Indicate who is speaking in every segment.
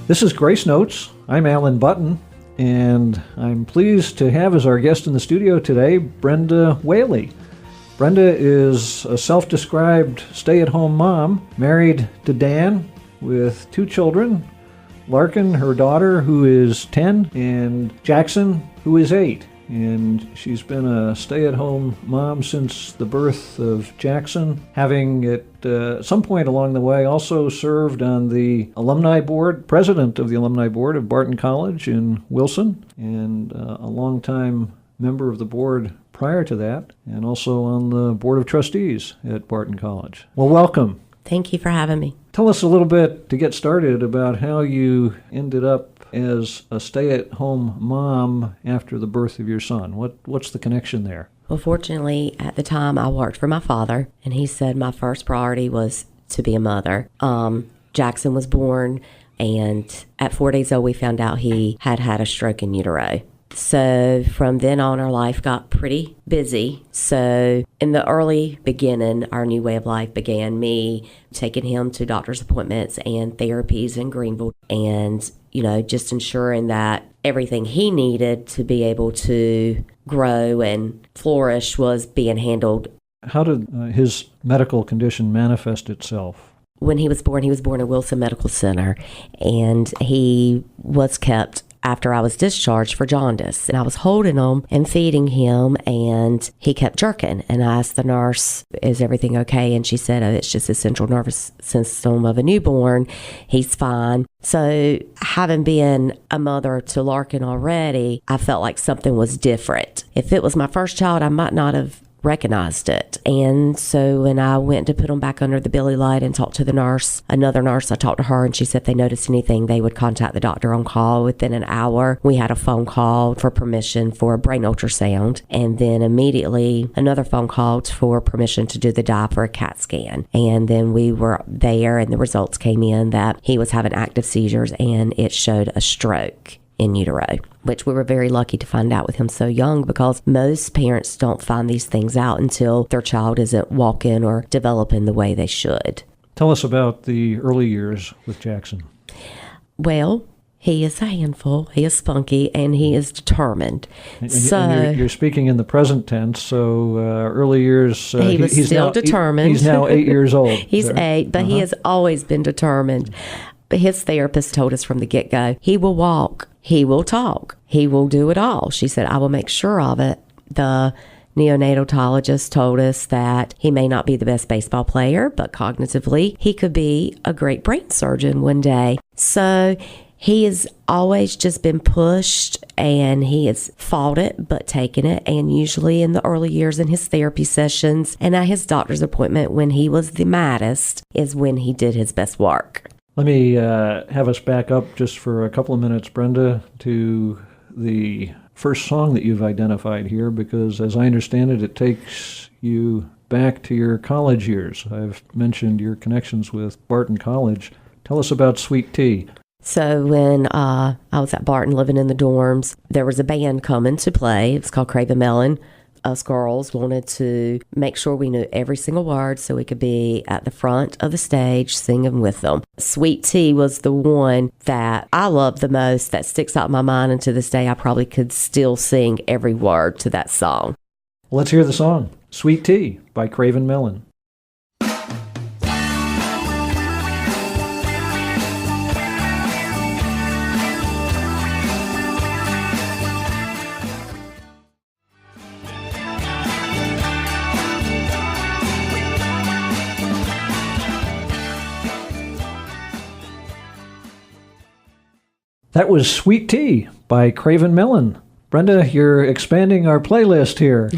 Speaker 1: This is Grace Notes. I'm Alan Button, and I'm pleased to have as our guest in the studio today, Brenda Whaley. Brenda is a self-described stay-at-home mom, married to Dan with 2 children, Larkin, her daughter, who is 10, and Jackson, who is 8. And she's been a stay-at-home mom since the birth of Jackson, having at some point along the way also served on the alumni board, president of the alumni board of Barton College in Wilson, and a longtime member of the board prior to that, and also on the board of trustees at Barton College. Well, welcome.
Speaker 2: Thank you for having me.
Speaker 1: Tell us a little bit to get started about how you ended up as a stay-at-home mom after the birth of your son. What's the connection there?
Speaker 2: Well, fortunately, at the time, I worked for my father, and he said my first priority was to be a mother. Jackson was born, and at 4 days old, we found out he had had a stroke in utero. So from then on, our life got pretty busy. So in the early beginning, our new way of life began me taking him to doctor's appointments and therapies in Greenville, and just ensuring that everything he needed to be able to grow and flourish was being handled.
Speaker 1: How did his medical condition manifest itself?
Speaker 2: When he was born at Wilson Medical Center, and he was kept after I was discharged for jaundice. And I was holding him and feeding him, and he kept jerking. And I asked the nurse, is everything okay? And she said, oh, it's just the central nervous system of a newborn. He's fine. So having been a mother to Larkin already, I felt like something was different. If it was my first child, I might not have recognized it. And so when I went to put him back under the Billy light and talked to the nurse, another nurse, I talked to her, and she said if they noticed anything, they would contact the doctor on call. Within an hour, we had a phone call for permission for a brain ultrasound, and then immediately another phone call for permission to do the dye for a CAT scan. And then we were there, and the results came in that he was having active seizures, and it showed a stroke in utero, which we were very lucky to find out with him so young, because most parents don't find these things out until their child isn't walking or developing the way they should.
Speaker 1: Tell us about the early years with Jackson.
Speaker 2: Well, he is a handful, he is spunky, and he is determined.
Speaker 1: And you're speaking in the present tense, so early years...
Speaker 2: he's still
Speaker 1: now,
Speaker 2: determined.
Speaker 1: He's now 8 years old.
Speaker 2: He's 8, but he has always been determined. But his therapist told us from the get-go, he will walk, he will talk, he will do it all. She said, I will make sure of it. The neonatologist told us that he may not be the best baseball player, but cognitively, he could be a great brain surgeon one day. So he has always just been pushed, and he has fought it, but taken it. And usually in the early years in his therapy sessions and at his doctor's appointment when he was the maddest is when he did his best work.
Speaker 1: Let me have us back up just for a couple of minutes, Brenda, to the first song that you've identified here, because as I understand it, it takes you back to your college years. I've mentioned your connections with Barton College. Tell us about Sweet Tea.
Speaker 2: So when I was at Barton living in the dorms, there was a band coming to play. It was called Craven Melon. Us girls wanted to make sure we knew every single word so we could be at the front of the stage singing with them. Sweet Tea was the one that I loved the most, that sticks out in my mind, and to this day I probably could still sing every word to that song.
Speaker 1: Let's hear the song, Sweet Tea by Craven Melon. That was Sweet Tea by Craven Melon. Brenda, you're expanding our playlist here.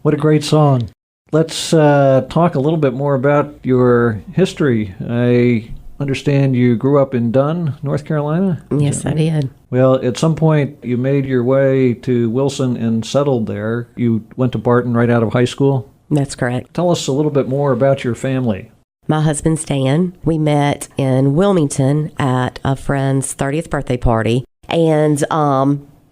Speaker 1: What a great song. Let's talk a little bit more about your history. I understand you grew up in Dunn, North Carolina?
Speaker 2: Yes, I did.
Speaker 1: Well, at some point you made your way to Wilson and settled there. You went to Barton right out of high school?
Speaker 2: That's correct.
Speaker 1: Tell us a little bit more about your family.
Speaker 2: My husband's Dan. We met in Wilmington at a friend's 30th birthday party. And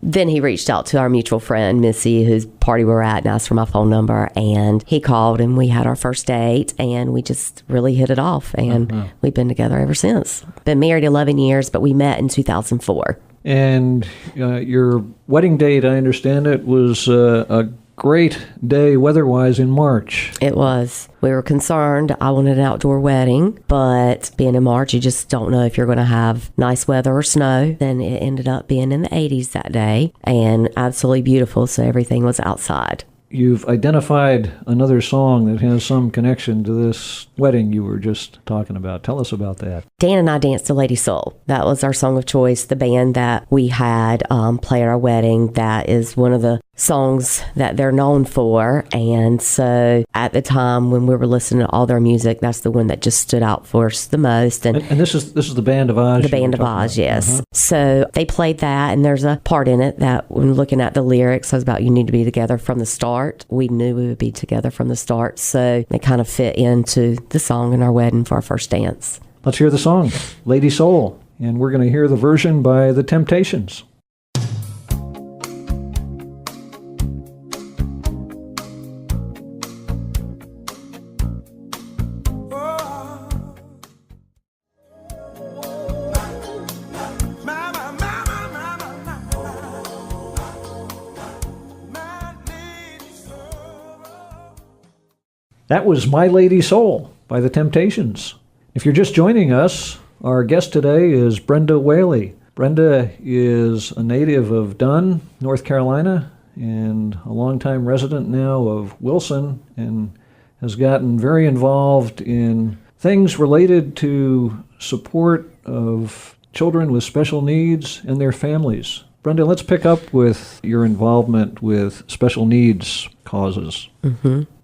Speaker 2: Then he reached out to our mutual friend, Missy, whose party we're at, and asked for my phone number. And he called, and we had our first date, and we just really hit it off. And we've been together ever since. Been married 11 years, but we met in 2004.
Speaker 1: And your wedding date, I understand it, was a great day weather-wise in March.
Speaker 2: It was. We were concerned. I wanted an outdoor wedding, but being in March, you just don't know if you're going to have nice weather or snow. Then it ended up being in the 80s that day and absolutely beautiful, so everything was outside.
Speaker 1: You've identified another song that has some connection to this wedding you were just talking about. Tell us about that.
Speaker 2: Dan and I danced to Lady Soul. That was our song of choice, the band that we had play at our wedding. That is one of the songs that they're known for. And so at the time when we were listening to all their music, that's the one that just stood out for us the most. And
Speaker 1: this is the Band of Oz?
Speaker 2: The Band of Oz, yes. So they played that, and there's a part in it that when looking at the lyrics, it was about you need to be together from the start. We knew we would be together from the start, so they kind of fit into the song in our wedding for our first dance.
Speaker 1: Let's hear the song, Lady Soul, and we're going to hear the version by The Temptations. That was My Lady Soul by The Temptations. If you're just joining us, our guest today is Brenda Whaley. Brenda is a native of Dunn, North Carolina, and a longtime resident now of Wilson, and has gotten very involved in things related to support of children with special needs and their families. Brenda, let's pick up with your involvement with special needs causes.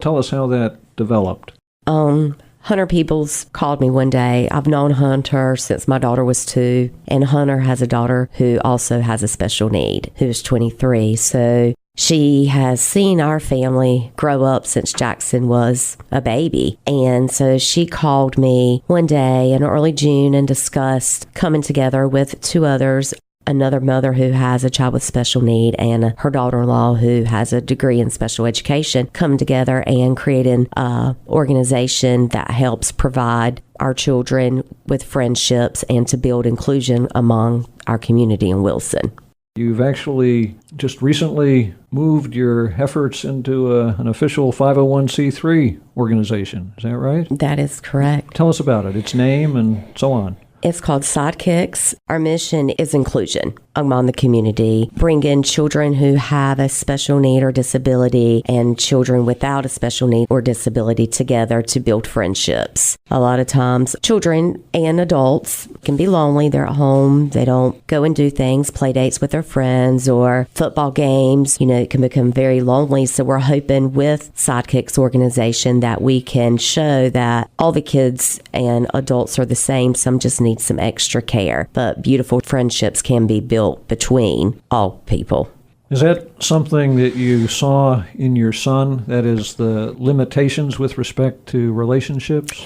Speaker 1: Tell us how that developed.
Speaker 2: Hunter Peebles called me one day. I've known Hunter since my daughter was 2, and Hunter has a daughter who also has a special need, who's 23. So she has seen our family grow up since Jackson was a baby. And so she called me one day in early June and discussed coming together with 2 others, another mother who has a child with special need and her daughter-in-law who has a degree in special education, come together and creating an organization that helps provide our children with friendships and to build inclusion among our community in Wilson.
Speaker 1: You've actually just recently moved your efforts into an official 501c3 organization. Is that right?
Speaker 2: That is correct.
Speaker 1: Tell us about it, its name and so on.
Speaker 2: It's called Sidekicks. Our mission is inclusion among the community, bring in children who have a special need or disability and children without a special need or disability together to build friendships. A lot of times, children and adults can be lonely. They're at home. They don't go and do things, play dates with their friends or football games. It can become very lonely. So we're hoping with Sidekicks organization that we can show that all the kids and adults are the same. Some just need some extra care, but beautiful friendships can be built between all people.
Speaker 1: Is that something that you saw in your son? That is, the limitations with respect to relationships?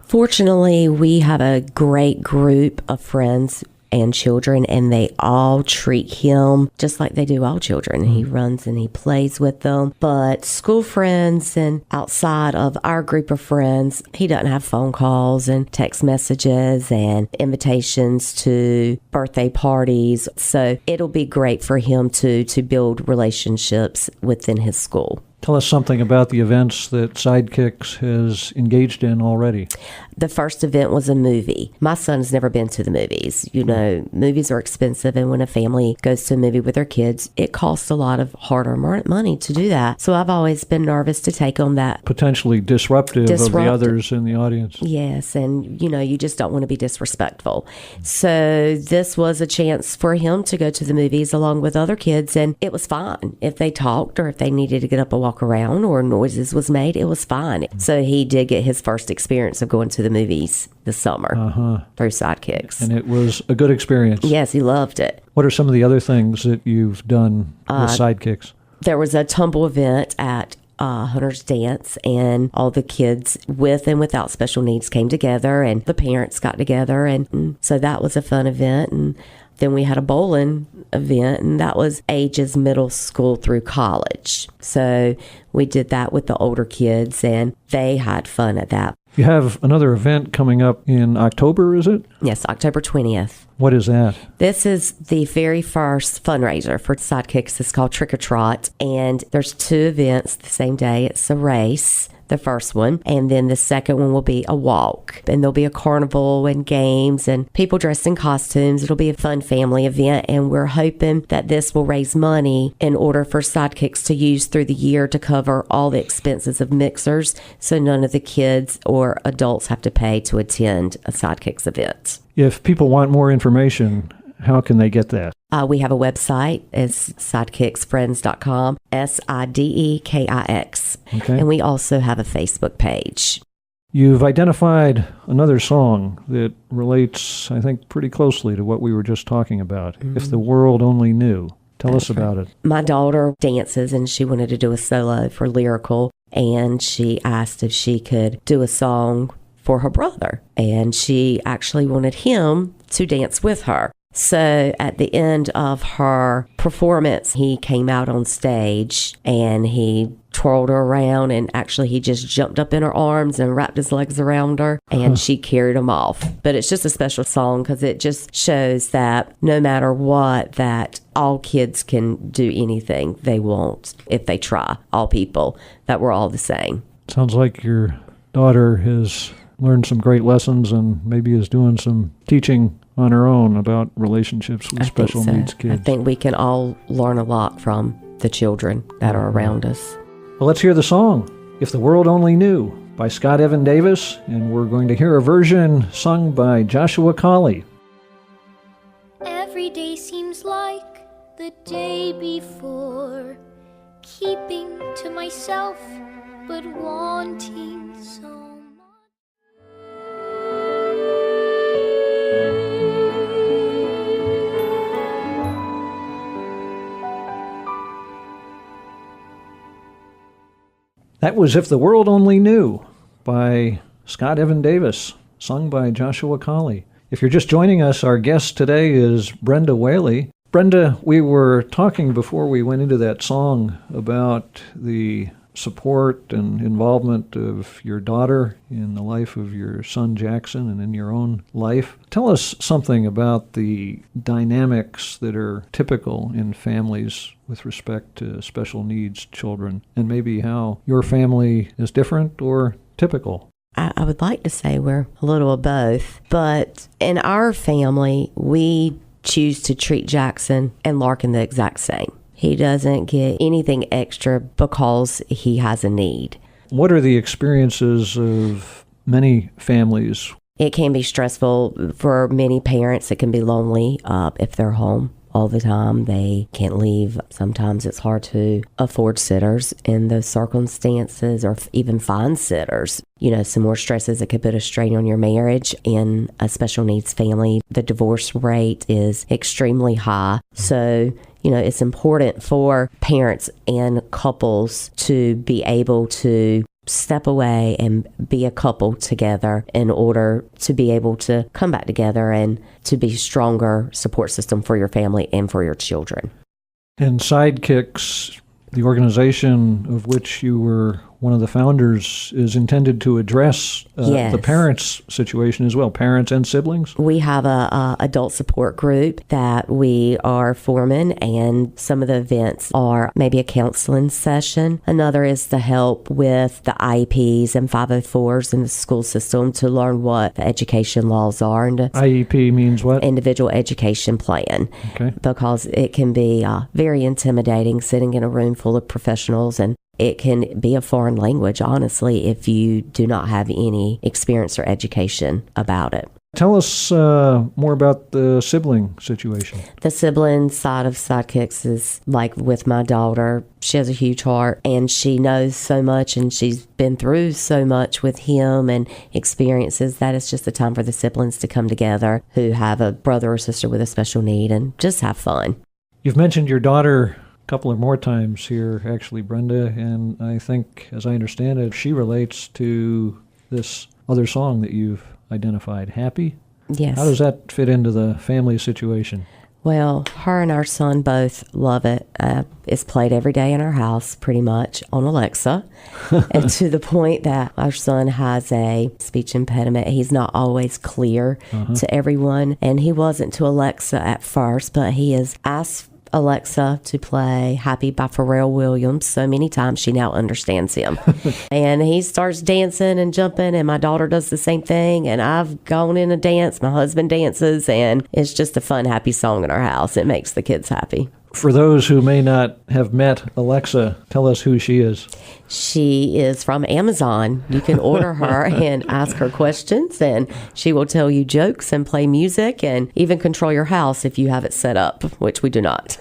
Speaker 2: Fortunately, we have a great group of friends and children, and they all treat him just like they do all children. He runs and he plays with them. But school friends and outside of our group of friends, he doesn't have phone calls and text messages and invitations to birthday parties. So it'll be great for him to build relationships within his school.
Speaker 1: Tell us something about the events that Sidekicks has engaged in already.
Speaker 2: The first event was a movie. My son has never been to the movies. Movies are expensive, and when a family goes to a movie with their kids, it costs a lot of hard-earned money to do that. So I've always been nervous to take on that. Potentially
Speaker 1: disruptive of the others in the audience.
Speaker 2: Yes, and you just don't want to be disrespectful. So this was a chance for him to go to the movies along with other kids, and it was fine. If they talked or if they needed to get up and walk around or noises was made, it was fine. So he did get his first experience of going to the movies this summer through Sidekicks.
Speaker 1: And it was a good experience.
Speaker 2: Yes, he loved it.
Speaker 1: What are some of the other things that you've done with Sidekicks?
Speaker 2: There was a tumble event at Hunter's Dance, and all the kids with and without special needs came together, and the parents got together, and so that was a fun event. And Then we had a bowling event, and that was ages middle school through college. So we did that with the older kids, and they had fun at that.
Speaker 1: You have another event coming up in October, is it?
Speaker 2: Yes, October 20th.
Speaker 1: What is that?
Speaker 2: This is the very first fundraiser for Sidekicks. It's called Trick or Trot, and there's 2 events the same day. It's a race, the first one, and then the second one will be a walk. And there'll be a carnival and games and people dressed in costumes. It'll be a fun family event, and we're hoping that this will raise money in order for Sidekicks to use through the year to cover all the expenses of mixers, so none of the kids or adults have to pay to attend a Sidekicks event.
Speaker 1: If people want more information, how can they get that?
Speaker 2: We have a website. It's sidekicksfriends.com, SIDEKIX.
Speaker 1: Okay.
Speaker 2: And we also have a Facebook page.
Speaker 1: You've identified another song that relates, I think, pretty closely to what we were just talking about. If the World Only Knew. Tell us about it.
Speaker 2: My daughter dances, and she wanted to do a solo for Lyrical, and she asked if she could do a song for her brother. And she actually wanted him to dance with her. So at the end of her performance, he came out on stage and he twirled her around, and actually he just jumped up in her arms and wrapped his legs around her, and she carried him off. But it's just a special song because it just shows that no matter what, that all kids can do anything they want if they try. All people, that we're all the same.
Speaker 1: Sounds like your daughter has learned some great lessons and maybe is doing some teaching on her own about relationships with special needs kids.
Speaker 2: I think we can all learn a lot from the children that are around us.
Speaker 1: Well, let's hear the song, If the World Only Knew, by Scott Evan Davis, and we're going to hear a version sung by Joshua Colley.
Speaker 3: Every day seems like the day before, keeping to myself, but wanting so much.
Speaker 1: That was If the World Only Knew by Scott Evan Davis, sung by Joshua Colley. If you're just joining us, our guest today is Brenda Whaley. Brenda, we were talking before we went into that song about the support and involvement of your daughter in the life of your son Jackson and in your own life. Tell us something about the dynamics that are typical in families with respect to special needs children, and maybe how your family is different or typical.
Speaker 2: I would like to say we're a little of both, but in our family, we choose to treat Jackson and Larkin the exact same. He doesn't get anything extra because he has a need.
Speaker 1: What are the experiences of many families?
Speaker 2: It can be stressful for many parents. It can be lonely if they're home all the time. They can't leave. Sometimes it's hard to afford sitters in those circumstances, or even find sitters. You know, some more stresses that could put a strain on your marriage. In a special needs family, the divorce rate is extremely high. So, you know, it's important for parents and couples to be able to step away and be a couple together in order to be able to come back together and to be a stronger support system for your family and for your children.
Speaker 1: And Sidekicks, the organization of which you were one of the founders, is intended to address the parents' situation as well, parents and siblings?
Speaker 2: We have a adult support group that we are forming, and some of the events are maybe a counseling session. Another is to help with the IEPs and 504s in the school system to learn what the education laws are. And
Speaker 1: IEP means what?
Speaker 2: Individual education plan.
Speaker 1: Okay.
Speaker 2: Because it can be very intimidating sitting in a room full of professionals, and it can be a foreign language, honestly, if you do not have any experience or education about it.
Speaker 1: Tell us more about the sibling situation.
Speaker 2: The sibling side of Sidekicks is like with my daughter. She has a huge heart, and she knows so much, and she's been through so much with him and experiences that it's just a time for the siblings to come together who have a brother or sister with a special need and just have fun.
Speaker 1: You've mentioned your daughter couple of more times here, actually, Brenda, and I think, as I understand it, she relates to this other song that you've identified, Happy?
Speaker 2: Yes.
Speaker 1: How does that fit into the family situation?
Speaker 2: Well, her and our son both love it. It's played every day in our house, pretty much, on Alexa. And to the point that our son has a speech impediment. He's not always clear to everyone. And he wasn't to Alexa at first, but he has asked Alexa to play Happy by Pharrell Williams so many times she now understands him. And he starts dancing and jumping, and my daughter does the same thing, and I've gone in a dance, my husband dances, and it's just a fun, happy song in our house. It makes the kids happy.
Speaker 1: For those who may not have met Alexa, tell us who she is.
Speaker 2: She is from Amazon. You can order her and ask her questions, and she will tell you jokes and play music and even control your house if you have it set up, which we do not.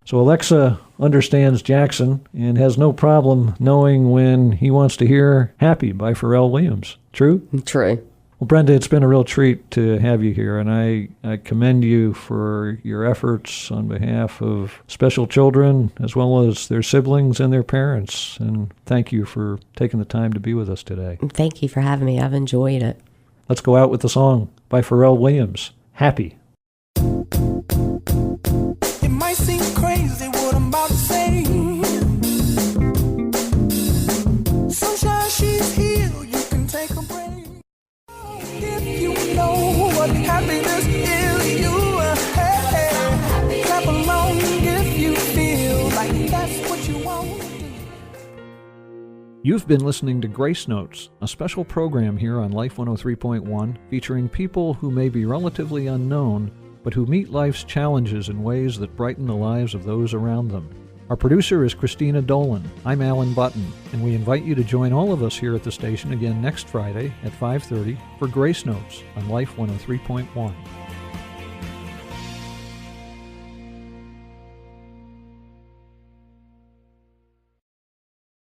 Speaker 1: So Alexa understands Jackson and has no problem knowing when he wants to hear Happy by Pharrell Williams. True?
Speaker 2: True.
Speaker 1: Well, Brenda, it's been a real treat to have you here, and I commend you for your efforts on behalf of special children as well as their siblings and their parents. And thank you for taking the time to be with us today.
Speaker 2: Thank you for having me. I've enjoyed it.
Speaker 1: Let's go out with the song by Pharrell Williams, Happy.
Speaker 4: It might seem crazy what I'm about to say. Sunshine, she's here, you can take a break. If you know what happiness is, hey, clap along if you feel like that's what you want to do.
Speaker 1: You've been listening to Grace Notes, a special program here on Life 103.1 featuring people who may be relatively unknown, but who meet life's challenges in ways that brighten the lives of those around them. Our producer is Christina Dolan. I'm Alan Button, and we invite you to join all of us here at the station again next Friday at 5:30 for Grace Notes on Life 103.1.